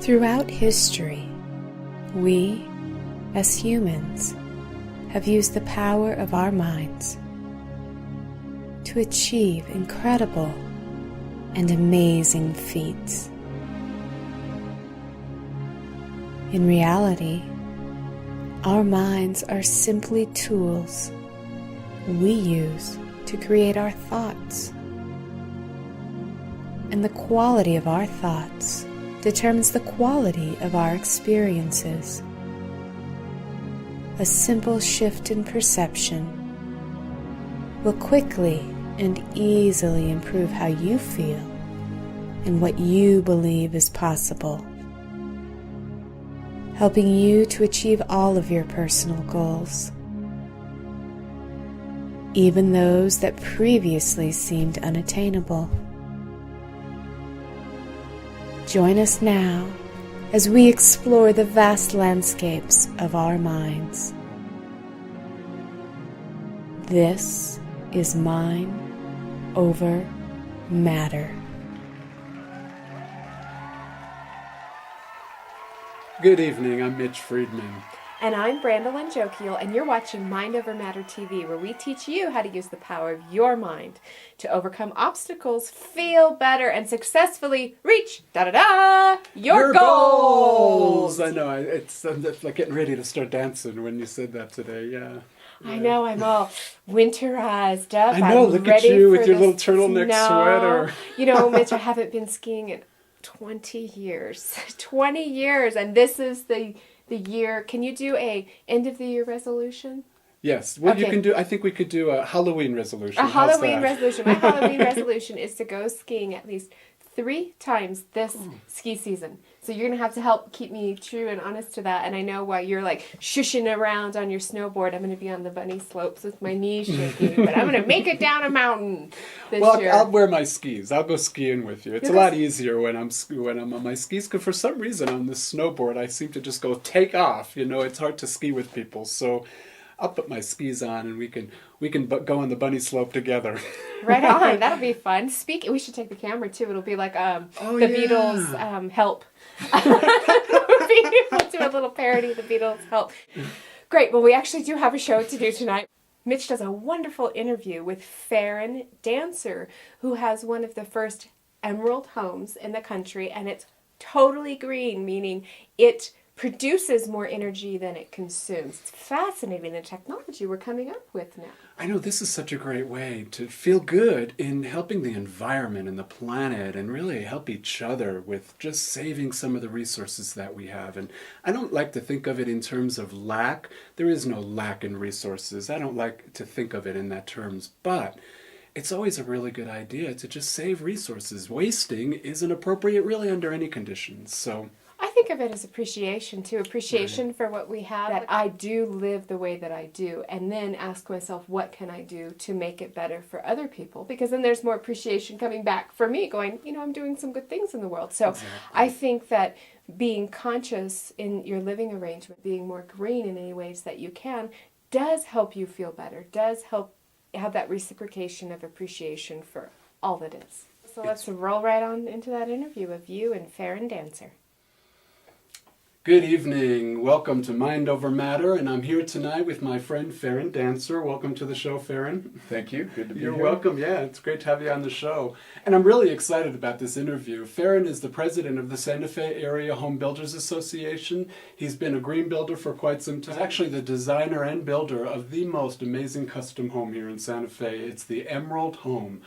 Throughout history, we, as humans, have used the power of our minds to achieve incredible and amazing feats. In reality, our minds are simply tools we use to create our thoughts. And the quality of our thoughts determines the quality of our experiences. A simple shift in perception will quickly and easily improve how you feel and what you believe is possible, helping you to achieve all of your personal goals, even those that previously seemed unattainable. Join us now as we explore the vast landscapes of our minds. This is Mind Over Matter. Good evening, I'm Mitch Friedman. And I'm Brandolyn Jokiel, and you're watching Mind Over Matter TV, where we teach you how to use the power of your mind to overcome obstacles, feel better, and successfully reach your goals. I know, it's like getting ready to start dancing when you said that today, yeah. I know, I'm all winterized up. I know, I'm look ready at you with for your the little turtleneck sweater. You know, Mitch, I haven't been skiing in 20 years. 20 years, and this is the year. Can you do a end of the year resolution? Yes. Well, okay. You can do. I think we could do a Halloween resolution. A Halloween resolution. My Halloween resolution is to go skiing at least 3 times this ski season. So you're going to have to help keep me true and honest to that. And I know while you're like shushing around on your snowboard, I'm going to be on the bunny slopes with my knees shaking. But I'm going to make it down a mountain this year. I'll wear my skis. I'll go skiing with you. It's a lot easier when I'm on my skis, because for some reason on this snowboard I seem to just go take off. You know, it's hard to ski with people. So I'll put my skis on and we can go on the bunny slope together. Right on. That'll be fun. We should take the camera too. It'll be like Beatles Help. We'll do a little parody of the Beatles Help. Great. Well, we actually do have a show to do tonight. Mitch does a wonderful interview with Farren Dancer, who has one of the first emerald homes in the country, and it's totally green, meaning it produces more energy than it consumes. It's fascinating, the technology we're coming up with now. I know, this is such a great way to feel good in helping the environment and the planet, and really help each other with just saving some of the resources that we have. And I don't like to think of it in terms of lack. There is no lack in resources. I don't like to think of it in that terms, but it's always a really good idea to just save resources. Wasting isn't appropriate really under any conditions. So I think of it as appreciation too. Appreciation for what we have. That I do live the way that I do, and then ask myself, what can I do to make it better for other people? Because then there's more appreciation coming back for me, going, I'm doing some good things in the world. So exactly. I think that being conscious in your living arrangement, being more green in any ways that you can, does help you feel better, does help have that reciprocation of appreciation for all that is. So let's roll right on into that interview of you and Farren Dancer. Good evening. Welcome to Mind Over Matter, and I'm here tonight with my friend Farren Dancer. Welcome to the show, Farren. Thank you. Good to be here. You're welcome. Yeah, it's great to have you on the show. And I'm really excited about this interview. Farren is the president of the Santa Fe Area Home Builders Association. He's been a green builder for quite some time. He's actually the designer and builder of the most amazing custom home here in Santa Fe. It's the Emerald Home.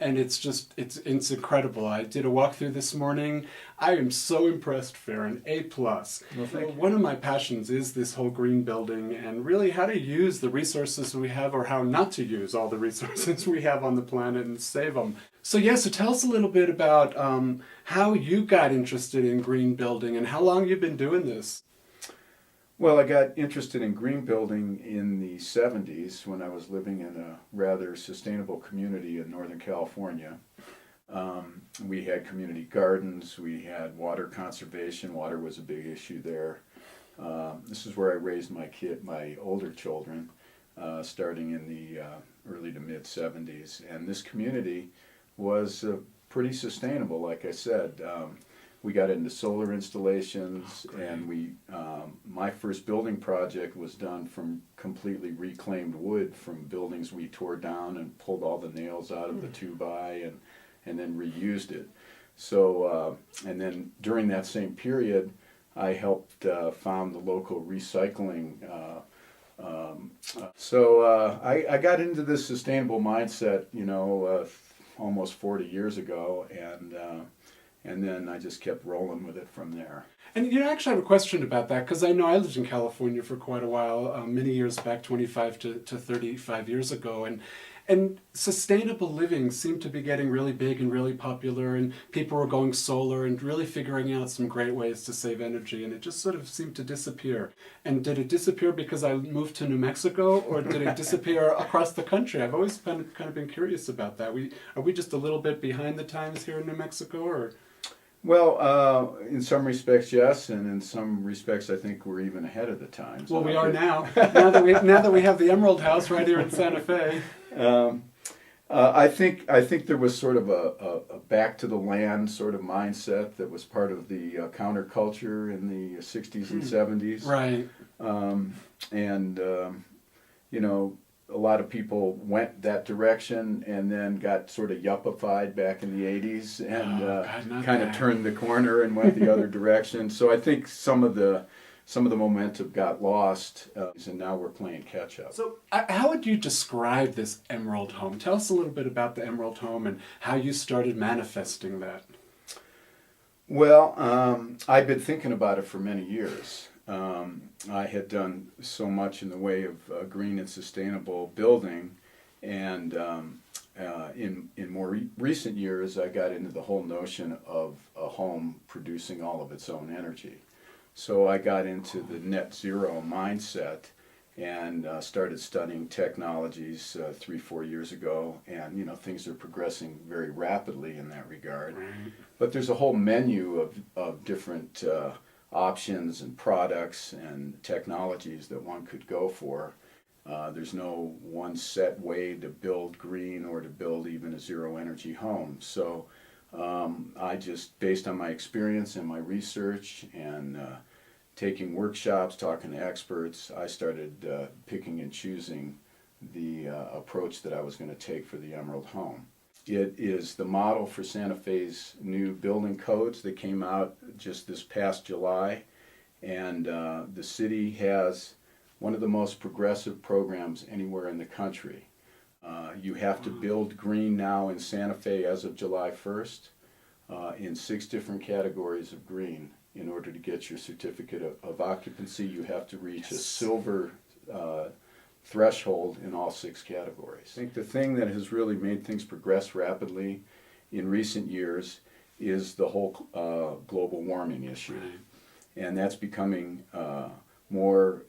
And it's incredible. I did a walkthrough this morning. I am so impressed, Farren. A+. Well, thank you. One of my passions is this whole green building, and really how to use the resources we have, or how not to use all the resources we have on the planet and save them. So tell us a little bit about how you got interested in green building and how long you've been doing this. Well, I got interested in green building in the 70s when I was living in a rather sustainable community in Northern California. We had community gardens, we had water conservation. Water was a big issue there. This is where I raised my older children, starting in the early to mid 70s. And this community was pretty sustainable, like I said. We got into solar installations, and my first building project was done from completely reclaimed wood from buildings we tore down and pulled all the nails out of the 2x and then reused it. So, and then during that same period, I helped found the local recycling. I got into this sustainable mindset, almost 40 years ago, and then I just kept rolling with it from there. And I actually have a question about that, because I know I lived in California for quite a while, many years back, 25 to 35 years ago, and sustainable living seemed to be getting really big and really popular, and people were going solar and really figuring out some great ways to save energy, and it just sort of seemed to disappear. And did it disappear because I moved to New Mexico, or did it disappear across the country? I've always kind of been curious about that. Are we just a little bit behind the times here in New Mexico, or? Well, in some respects, yes, and in some respects, I think we're even ahead of the times. Well, we are now. now that we have the Emerald House right here in Santa Fe. I think there was sort of a back to the land sort of mindset that was part of the counterculture in the 60s and 70s. Right. A lot of people went that direction and then got sort of yuppified back in the 80s and kind of turned the corner and went the other direction. So I think some of the momentum got lost, and now we're playing catch up. So how would you describe this Emerald Home? Tell us a little bit about the Emerald Home and how you started manifesting that. Well, I've been thinking about it for many years. I had done so much in the way of green and sustainable building, and in more recent years, I got into the whole notion of a home producing all of its own energy. So I got into the net zero mindset and started studying technologies 3-4 years ago, and things are progressing very rapidly in that regard. Right. But there's a whole menu of different options and products and technologies that one could go for. There's no one set way to build green or to build even a zero energy home. So I just, based on my experience and my research and taking workshops, talking to experts, I started picking and choosing the approach that I was going to take for the Emerald Home. It is the model for Santa Fe's new building codes that came out just this past July, and the city has one of the most progressive programs anywhere in the country. You have to build green now in Santa Fe as of July 1st in 6 different categories of green. In order to get your certificate of occupancy, you have to reach a silver threshold in all 6 categories. I think the thing that has really made things progress rapidly in recent years is the whole global warming issue. Right. And that's becoming more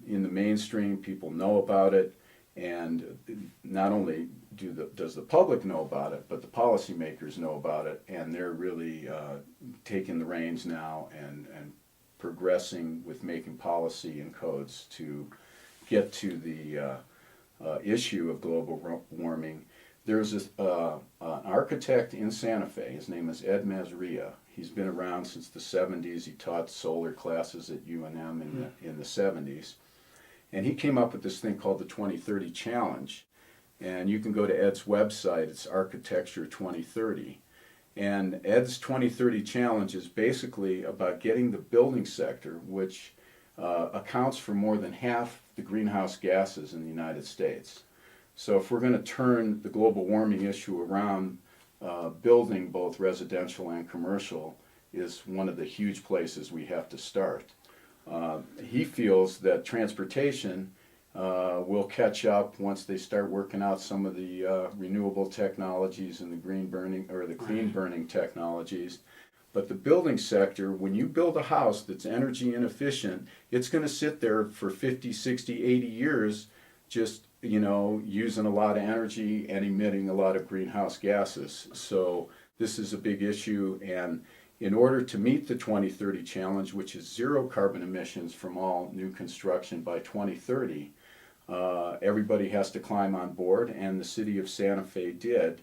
in the mainstream. People know about it, and not only does the public know about it, but the policymakers know about it, and they're really taking the reins now and progressing with making policy and codes to get to the issue of global warming. There's an architect in Santa Fe. His name is Ed Mazria. He's been around since the 70s. He taught solar classes at UNM in the 70s. And he came up with this thing called the 2030 Challenge. And you can go to Ed's website. It's Architecture 2030. And Ed's 2030 Challenge is basically about getting the building sector, which accounts for more than half the greenhouse gases in the United States. So if we're going to turn the global warming issue around, building both residential and commercial is one of the huge places we have to start. He feels that transportation will catch up once they start working out some of the renewable technologies and the green burning or the clean burning technologies. But the building sector, when you build a house that's energy inefficient, it's going to sit there for 50, 60, 80 years just, using a lot of energy and emitting a lot of greenhouse gases. So this is a big issue, and in order to meet the 2030 challenge, which is 0 carbon emissions from all new construction by 2030, everybody has to climb on board, and the city of Santa Fe did.